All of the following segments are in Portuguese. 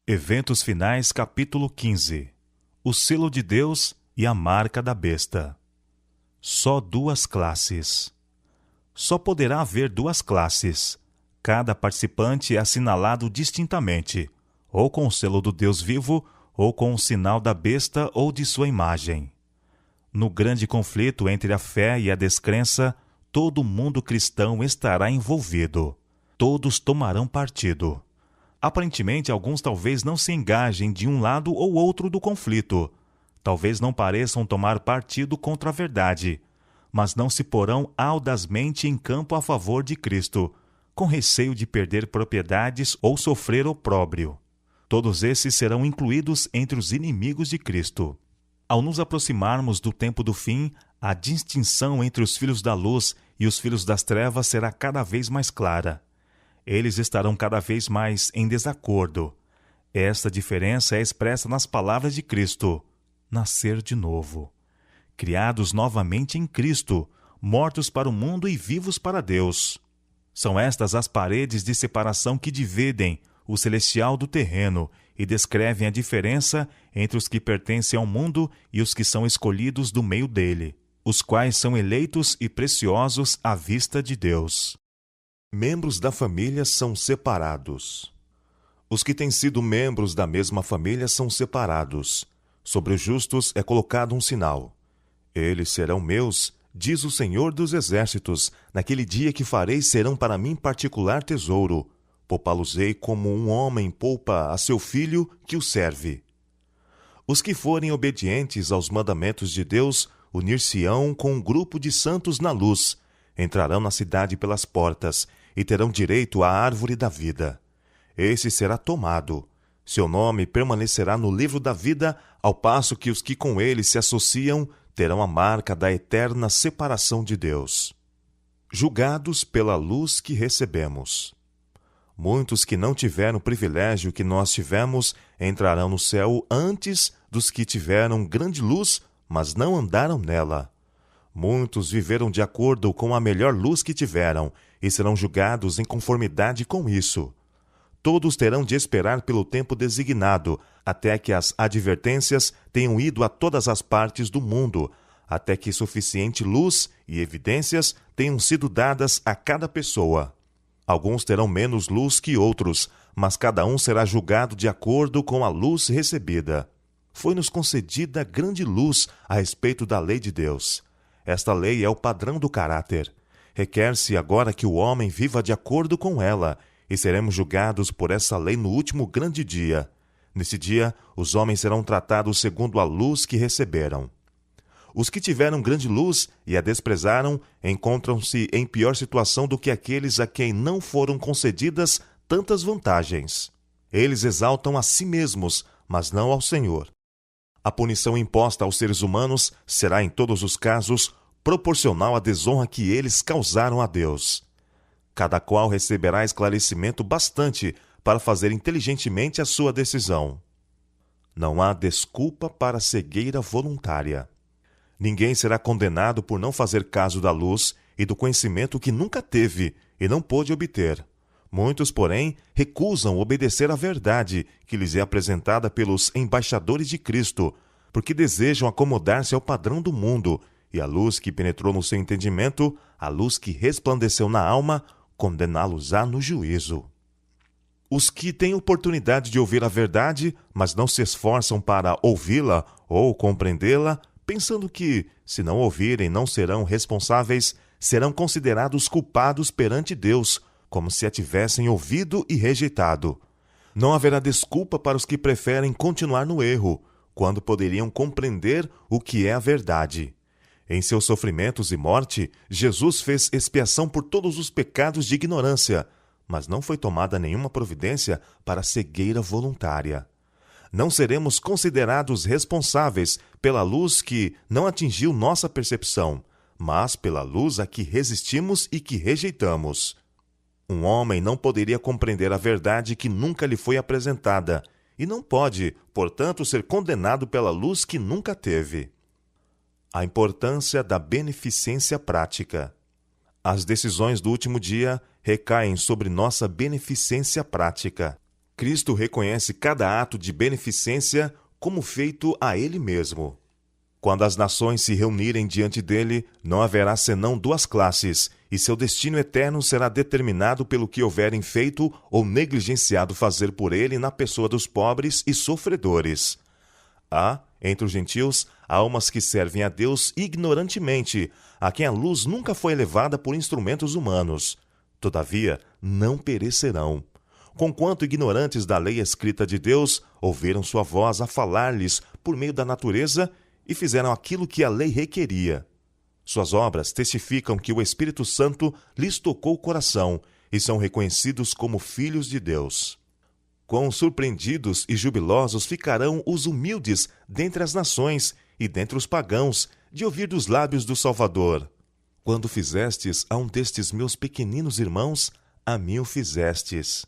Eventos Finais, capítulo 15. O selo de Deus e a marca da besta. Só duas classes. Só poderá haver duas classes. Cada participante é assinalado distintamente, ou com o selo do Deus vivo, ou com o sinal da besta ou de sua imagem. No grande conflito entre a fé e a descrença, todo mundo cristão estará envolvido. Todos tomarão partido. Aparentemente, alguns talvez não se engajem de um lado ou outro do conflito. Talvez não pareçam tomar partido contra a verdade, mas não se porão audazmente em campo a favor de Cristo, com receio de perder propriedades ou sofrer opróbrio. Todos esses serão incluídos entre os inimigos de Cristo. Ao nos aproximarmos do tempo do fim, a distinção entre os filhos da luz e os filhos das trevas será cada vez mais clara. Eles estarão cada vez mais em desacordo. Esta diferença é expressa nas palavras de Cristo: nascer de novo. Criados novamente em Cristo, mortos para o mundo e vivos para Deus. São estas as paredes de separação que dividem o celestial do terreno e descrevem a diferença entre os que pertencem ao mundo e os que são escolhidos do meio dele, os quais são eleitos e preciosos à vista de Deus. Membros da família são separados. Os que têm sido membros da mesma família são separados. Sobre os justos é colocado um sinal. Eles serão meus, diz o Senhor dos Exércitos, naquele dia que farei serão para mim particular tesouro. Poupá-los-ei como um homem poupa a seu filho que o serve. Os que forem obedientes aos mandamentos de Deus unir-se-ão com um grupo de santos na luz, entrarão na cidade pelas portas e terão direito à árvore da vida. Esse será tomado. Seu nome permanecerá no livro da vida, ao passo que os que com ele se associam terão a marca da eterna separação de Deus. Julgados pela luz que recebemos. Muitos que não tiveram o privilégio que nós tivemos entrarão no céu antes dos que tiveram grande luz, mas não andaram nela. Muitos viveram de acordo com a melhor luz que tiveram e serão julgados em conformidade com isso. Todos terão de esperar pelo tempo designado, até que as advertências tenham ido a todas as partes do mundo, até que suficiente luz e evidências tenham sido dadas a cada pessoa. Alguns terão menos luz que outros, mas cada um será julgado de acordo com a luz recebida. Foi-nos concedida grande luz a respeito da lei de Deus. Esta lei é o padrão do caráter. Requer-se agora que o homem viva de acordo com ela, e seremos julgados por essa lei no último grande dia. Nesse dia, os homens serão tratados segundo a luz que receberam. Os que tiveram grande luz e a desprezaram encontram-se em pior situação do que aqueles a quem não foram concedidas tantas vantagens. Eles exaltam a si mesmos, mas não ao Senhor. A punição imposta aos seres humanos será, em todos os casos, proporcional à desonra que eles causaram a Deus. Cada qual receberá esclarecimento bastante para fazer inteligentemente a sua decisão. Não há desculpa para cegueira voluntária. Ninguém será condenado por não fazer caso da luz e do conhecimento que nunca teve e não pôde obter. Muitos, porém, recusam obedecer à verdade que lhes é apresentada pelos embaixadores de Cristo, porque desejam acomodar-se ao padrão do mundo, e a luz que penetrou no seu entendimento, a luz que resplandeceu na alma, condená-los-á no juízo. Os que têm oportunidade de ouvir a verdade, mas não se esforçam para ouvi-la ou compreendê-la, pensando que, se não ouvirem, não serão responsáveis, serão considerados culpados perante Deus, como se a tivessem ouvido e rejeitado. Não haverá desculpa para os que preferem continuar no erro, quando poderiam compreender o que é a verdade. Em seus sofrimentos e morte, Jesus fez expiação por todos os pecados de ignorância, mas não foi tomada nenhuma providência para a cegueira voluntária. Não seremos considerados responsáveis pela luz que não atingiu nossa percepção, mas pela luz a que resistimos e que rejeitamos. Um homem não poderia compreender a verdade que nunca lhe foi apresentada, e não pode, portanto, ser condenado pela luz que nunca teve. A importância da beneficência prática. As decisões do último dia recaem sobre nossa beneficência prática. Cristo reconhece cada ato de beneficência como feito a Ele mesmo. Quando as nações se reunirem diante dele, não haverá senão duas classes, e seu destino eterno será determinado pelo que houverem feito ou negligenciado fazer por ele na pessoa dos pobres e sofredores. Há, entre os gentios, almas que servem a Deus ignorantemente, a quem a luz nunca foi elevada por instrumentos humanos. Todavia, não perecerão. Conquanto ignorantes da lei escrita de Deus, ouviram sua voz a falar-lhes por meio da natureza e fizeram aquilo que a lei requeria. Suas obras testificam que o Espírito Santo lhes tocou o coração e são reconhecidos como filhos de Deus. Quão surpreendidos e jubilosos ficarão os humildes dentre as nações e dentre os pagãos de ouvir dos lábios do Salvador: quando fizestes a um destes meus pequeninos irmãos, a mim o fizestes.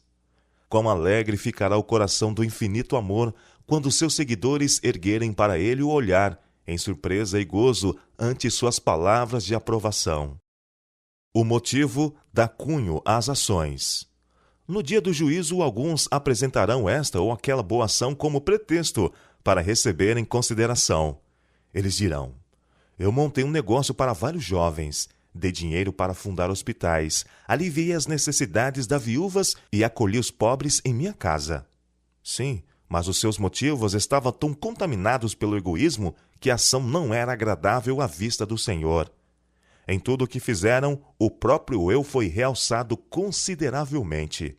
Quão alegre ficará o coração do infinito amor quando seus seguidores erguerem para ele o olhar, em surpresa e gozo, ante suas palavras de aprovação. O motivo dá cunho às ações. No dia do juízo, alguns apresentarão esta ou aquela boa ação como pretexto para receberem consideração. Eles dirão: eu montei um negócio para vários jovens, dei dinheiro para fundar hospitais, aliviei as necessidades das viúvas e acolhi os pobres em minha casa. Sim, mas os seus motivos estavam tão contaminados pelo egoísmo que a ação não era agradável à vista do Senhor. Em tudo o que fizeram, o próprio eu foi realçado consideravelmente.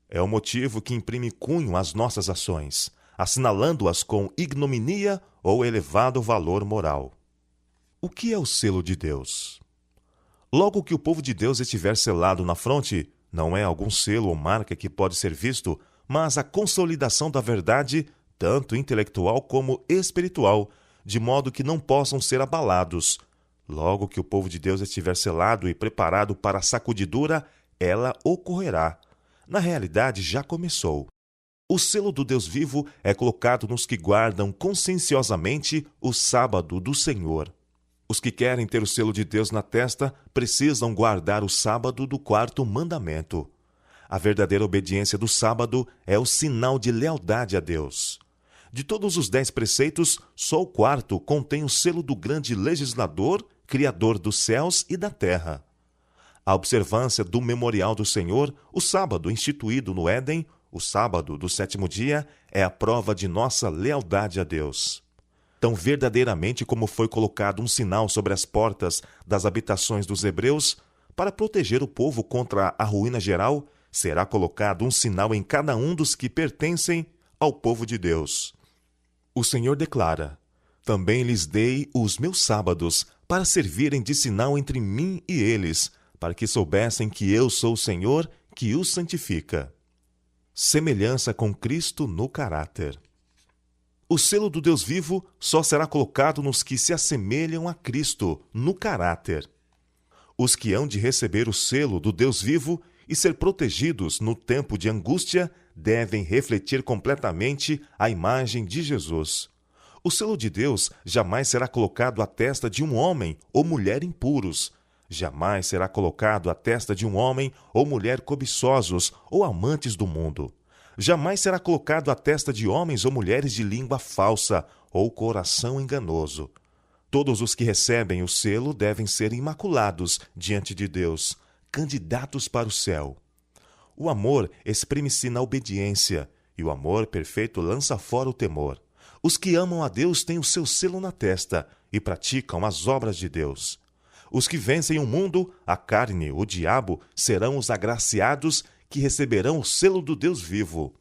É o motivo que imprime cunho às nossas ações, assinalando-as com ignominia ou elevado valor moral. O que é o selo de Deus? Logo que o povo de Deus estiver selado na fronte, não é algum selo ou marca que pode ser visto, mas a consolidação da verdade, tanto intelectual como espiritual, de modo que não possam ser abalados. Logo que o povo de Deus estiver selado e preparado para a sacudidura, ela ocorrerá. Na realidade, já começou. O selo do Deus vivo é colocado nos que guardam conscienciosamente o sábado do Senhor. Os que querem ter o selo de Deus na testa precisam guardar o sábado do quarto mandamento. A verdadeira obediência do sábado é o sinal de lealdade a Deus. De todos os 10 preceitos, só o quarto contém o selo do grande legislador, Criador dos céus e da terra. A observância do memorial do Senhor, o sábado instituído no Éden, o sábado do 7º dia, é a prova de nossa lealdade a Deus. Tão verdadeiramente como foi colocado um sinal sobre as portas das habitações dos hebreus, para proteger o povo contra a ruína geral, será colocado um sinal em cada um dos que pertencem ao povo de Deus. O Senhor declara: também lhes dei os meus sábados para servirem de sinal entre mim e eles, para que soubessem que eu sou o Senhor que os santifica. Semelhança com Cristo no caráter. O selo do Deus vivo só será colocado nos que se assemelham a Cristo no caráter. Os que hão de receber o selo do Deus vivo e ser protegidos no tempo de angústia devem refletir completamente a imagem de Jesus. O selo de Deus jamais será colocado à testa de um homem ou mulher impuros. Jamais será colocado à testa de um homem ou mulher cobiçosos ou amantes do mundo. Jamais será colocado à testa de homens ou mulheres de língua falsa ou coração enganoso. Todos os que recebem o selo devem ser imaculados diante de Deus, candidatos para o céu. O amor exprime-se na obediência, e o amor perfeito lança fora o temor. Os que amam a Deus têm o seu selo na testa e praticam as obras de Deus. Os que vencem o mundo, a carne, o diabo, serão os agraciados que receberão o selo do Deus vivo.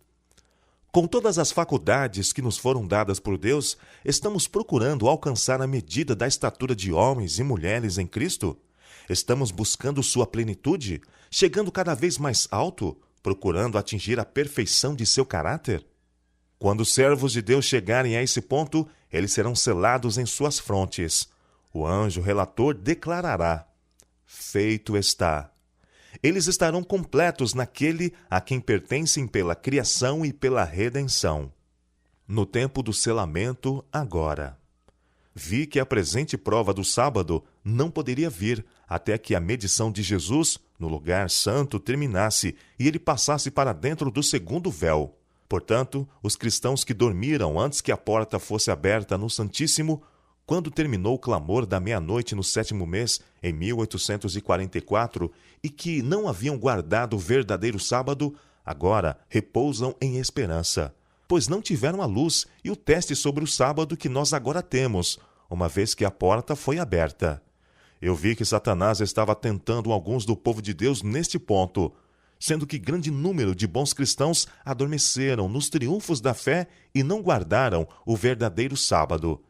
Com todas as faculdades que nos foram dadas por Deus, estamos procurando alcançar a medida da estatura de homens e mulheres em Cristo? Estamos buscando sua plenitude, chegando cada vez mais alto, procurando atingir a perfeição de seu caráter? Quando os servos de Deus chegarem a esse ponto, eles serão selados em suas frontes. O anjo relator declarará: feito está. Eles estarão completos naquele a quem pertencem pela criação e pela redenção. No tempo do selamento, agora. Vi que a presente prova do sábado não poderia vir até que a medição de Jesus no lugar santo terminasse e ele passasse para dentro do segundo véu. Portanto, os cristãos que dormiram antes que a porta fosse aberta no Santíssimo, quando terminou o clamor da meia-noite no 7º mês, em 1844, e que não haviam guardado o verdadeiro sábado, agora repousam em esperança, pois não tiveram a luz e o teste sobre o sábado que nós agora temos, uma vez que a porta foi aberta. Eu vi que Satanás estava tentando alguns do povo de Deus neste ponto, sendo que grande número de bons cristãos adormeceram nos triunfos da fé e não guardaram o verdadeiro sábado.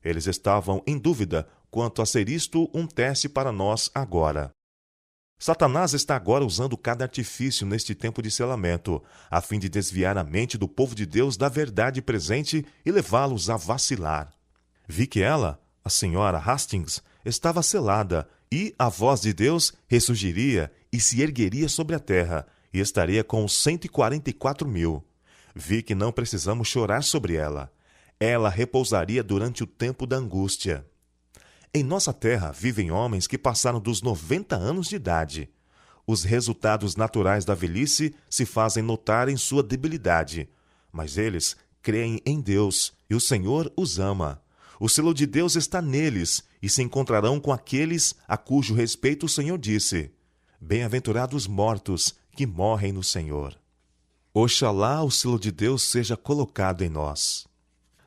Eles estavam em dúvida quanto a ser isto um teste para nós agora. Satanás está agora usando cada artifício neste tempo de selamento, a fim de desviar a mente do povo de Deus da verdade presente e levá-los a vacilar. Vi que ela, a senhora Hastings, estava selada, e a voz de Deus ressurgiria e se ergueria sobre a terra, e estaria com os 144.000. Vi que não precisamos chorar sobre ela. Ela repousaria durante o tempo da angústia. Em nossa terra vivem homens que passaram dos 90 anos de idade. Os resultados naturais da velhice se fazem notar em sua debilidade, mas eles creem em Deus e o Senhor os ama. O selo de Deus está neles e se encontrarão com aqueles a cujo respeito o Senhor disse: Bem-aventurados mortos que morrem no Senhor. Oxalá o selo de Deus seja colocado em nós.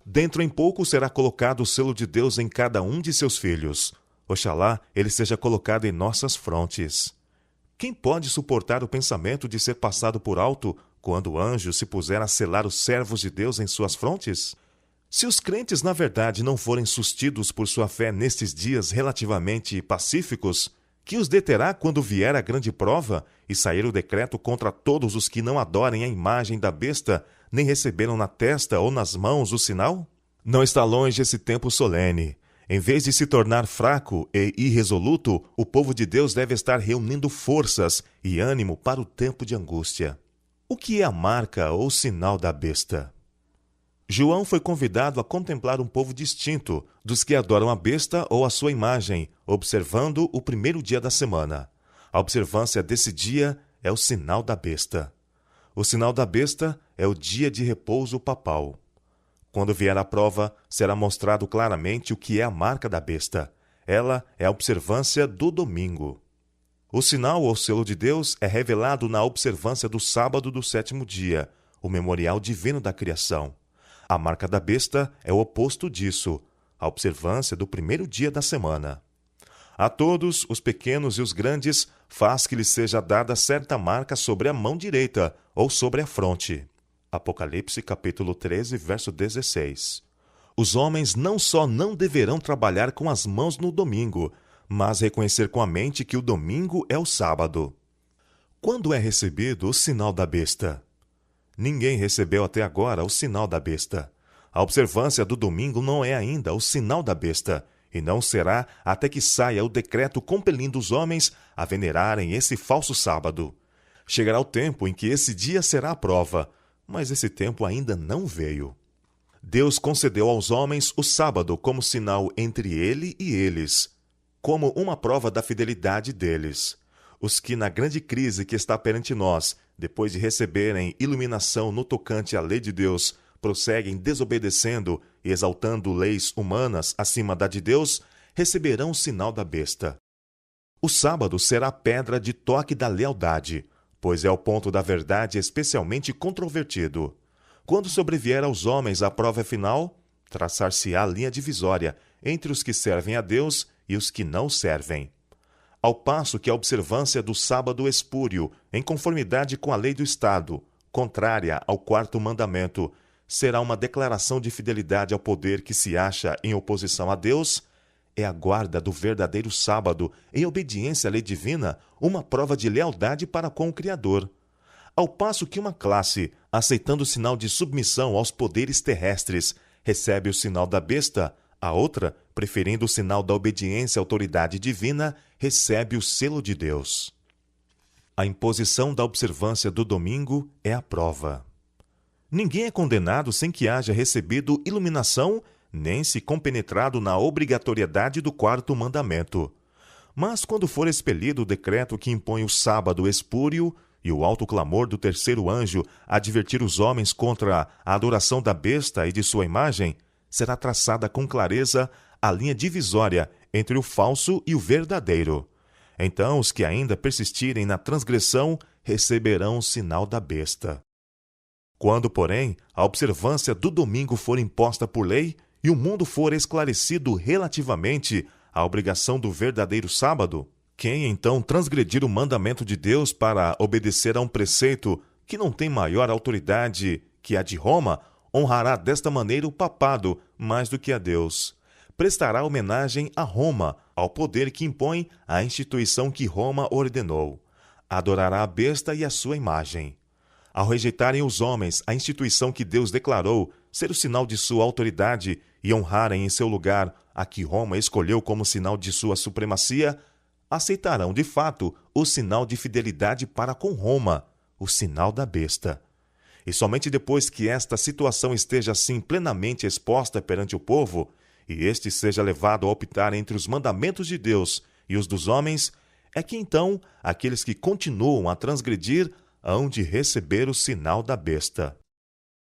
Dentro em pouco será colocado o selo de Deus em cada um de seus filhos. Oxalá ele seja colocado em nossas frontes. Quem pode suportar o pensamento de ser passado por alto quando o anjo se puser a selar os servos de Deus em suas frontes? Se os crentes, na verdade, não forem sustidos por sua fé nestes dias relativamente pacíficos, que os deterá quando vier a grande prova e sair o decreto contra todos os que não adorem a imagem da besta, nem receberam na testa ou nas mãos o sinal? Não está longe esse tempo solene. Em vez de se tornar fraco e irresoluto, o povo de Deus deve estar reunindo forças e ânimo para o tempo de angústia. O que é a marca ou sinal da besta? João foi convidado a contemplar um povo distinto dos que adoram a besta ou a sua imagem, observando o primeiro dia da semana. A observância desse dia é o sinal da besta. O sinal da besta é o dia de repouso papal. Quando vier a prova, será mostrado claramente o que é a marca da besta. Ela é a observância do domingo. O sinal ou selo de Deus é revelado na observância do sábado do 7º dia, o memorial divino da criação. A marca da besta é o oposto disso, a observância do primeiro dia da semana. A todos, os pequenos e os grandes, faz que lhes seja dada certa marca sobre a mão direita ou sobre a fronte. Apocalipse capítulo 13, verso 16. Os homens não só não deverão trabalhar com as mãos no domingo, mas reconhecer com a mente que o domingo é o sábado. Quando é recebido o sinal da besta? Ninguém recebeu até agora o sinal da besta. A observância do domingo não é ainda o sinal da besta, e não será até que saia o decreto compelindo os homens a venerarem esse falso sábado. Chegará o tempo em que esse dia será a prova, mas esse tempo ainda não veio. Deus concedeu aos homens o sábado como sinal entre ele e eles, como uma prova da fidelidade deles. Os que na grande crise que está perante nós, depois de receberem iluminação no tocante à lei de Deus, prosseguem desobedecendo e exaltando leis humanas acima da de Deus, receberão o sinal da besta. O sábado será a pedra de toque da lealdade, pois é o ponto da verdade especialmente controvertido. Quando sobrevier aos homens a prova final, traçar-se-á a linha divisória entre os que servem a Deus e os que não servem. Ao passo que a observância do sábado espúrio, em conformidade com a lei do Estado, contrária ao 4º mandamento, será uma declaração de fidelidade ao poder que se acha em oposição a Deus, é a guarda do verdadeiro sábado, em obediência à lei divina, uma prova de lealdade para com o Criador. Ao passo que uma classe, aceitando o sinal de submissão aos poderes terrestres, recebe o sinal da besta, a outra, preferindo o sinal da obediência à autoridade divina, recebe o selo de Deus. A imposição da observância do domingo é a prova. Ninguém é condenado sem que haja recebido iluminação, nem se compenetrado na obrigatoriedade do 4º mandamento. Mas quando for expelido o decreto que impõe o sábado espúrio e o alto clamor do terceiro anjo advertir os homens contra a adoração da besta e de sua imagem, será traçada com clareza a linha divisória entre o falso e o verdadeiro. Então os que ainda persistirem na transgressão receberão o sinal da besta. Quando, porém, a observância do domingo for imposta por lei e o mundo for esclarecido relativamente à obrigação do verdadeiro sábado, quem então transgredir o mandamento de Deus para obedecer a um preceito que não tem maior autoridade que a de Roma, honrará desta maneira o papado mais do que a Deus. Prestará homenagem a Roma, ao poder que impõe a instituição que Roma ordenou. Adorará a besta e a sua imagem. Ao rejeitarem os homens a instituição que Deus declarou ser o sinal de sua autoridade e honrarem em seu lugar a que Roma escolheu como sinal de sua supremacia, aceitarão de fato o sinal de fidelidade para com Roma, o sinal da besta. E somente depois que esta situação esteja assim plenamente exposta perante o povo, e este seja levado a optar entre os mandamentos de Deus e os dos homens, é que então aqueles que continuam a transgredir hão de receber o sinal da besta.